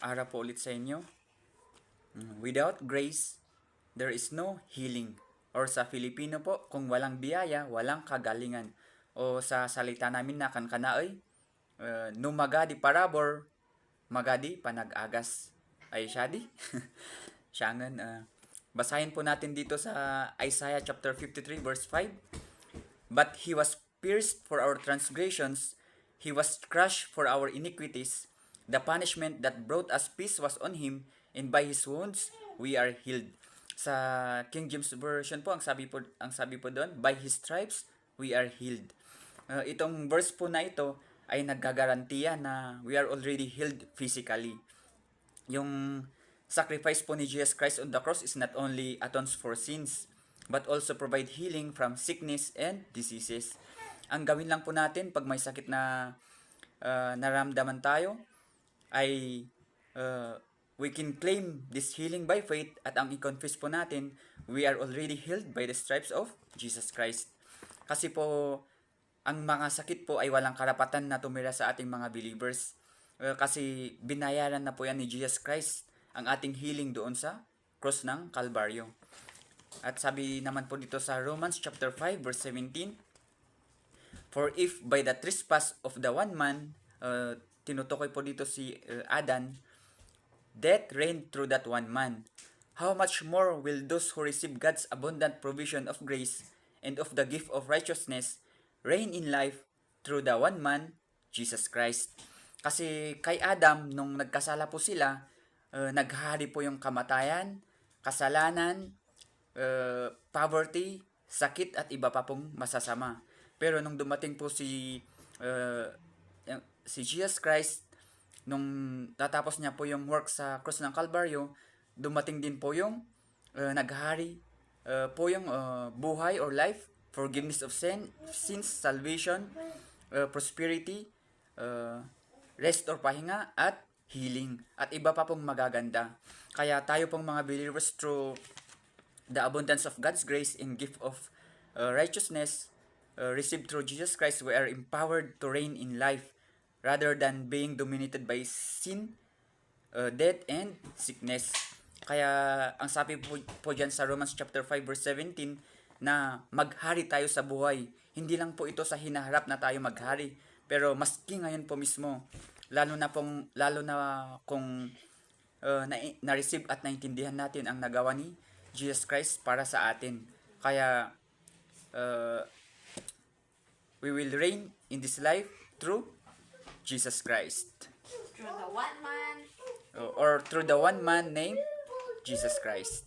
Araw po ulit sa inyo. Without grace, there is no healing. Or sa Filipino po, kung walang biyaya, walang kagalingan. O sa salita namin na kankanaoy, no magadi parabor, magadi panag-agas. Ay syadi? Siyangan, basahin po natin dito sa Isaiah chapter 53 verse 5. But he was pierced for our transgressions, he was crushed for our iniquities. The punishment that brought us peace was on him, and by his wounds we are healed. Sa King James Version po, ang sabi po doon, by his stripes we are healed. Itong verse po na ito ay naggagarantiya na we are already healed physically. Yung sacrifice po ni Jesus Christ on the cross is not only atones for sins, but also provide healing from sickness and diseases. Ang gawin lang po natin pag may sakit na naramdaman tayo ay we can claim this healing by faith at ang i-confess po natin, we are already healed by the stripes of Jesus Christ. Kasi po, ang mga sakit po ay walang karapatan na tumira sa ating mga believers. Kasi binayaran na po yan ni Jesus Christ ang ating healing doon sa cross ng Kalbaryo. At sabi naman po dito sa Romans chapter 5 verse 17, for if by the trespass of the one man, tinutukoy po dito si Adan, death reigned through that one man, how much more will those who receive God's abundant provision of grace and of the gift of righteousness reign in life through the one man, Jesus Christ. Kasi kay Adam, nung nagkasala po sila, naghari po yung kamatayan, kasalanan, poverty, sakit at iba pa pong masasama. Pero nung dumating po si Jesus Christ, nung tatapos niya po yung work sa cross ng Kalbaryo, dumating din po yung naghari po yung buhay or life, forgiveness of sins, salvation, prosperity, rest or pahinga, at healing, at iba pa pong magaganda. Kaya tayo pong mga believers, through the abundance of God's grace and gift of righteousness received through Jesus Christ, we are empowered to reign in life rather than being dominated by sin, death, and sickness. Kaya ang sabi po dyan sa Romans chapter 5 verse 17 na maghari tayo sa buhay. Hindi lang po ito sa hinaharap na tayo maghari, pero maski ngayon po mismo, lalo na kung na-receive at naintindihan natin ang nagawa ni Jesus Christ para sa atin. Kaya we will reign in this life through Jesus Christ. Through the one man. Or through the one man named Jesus Christ.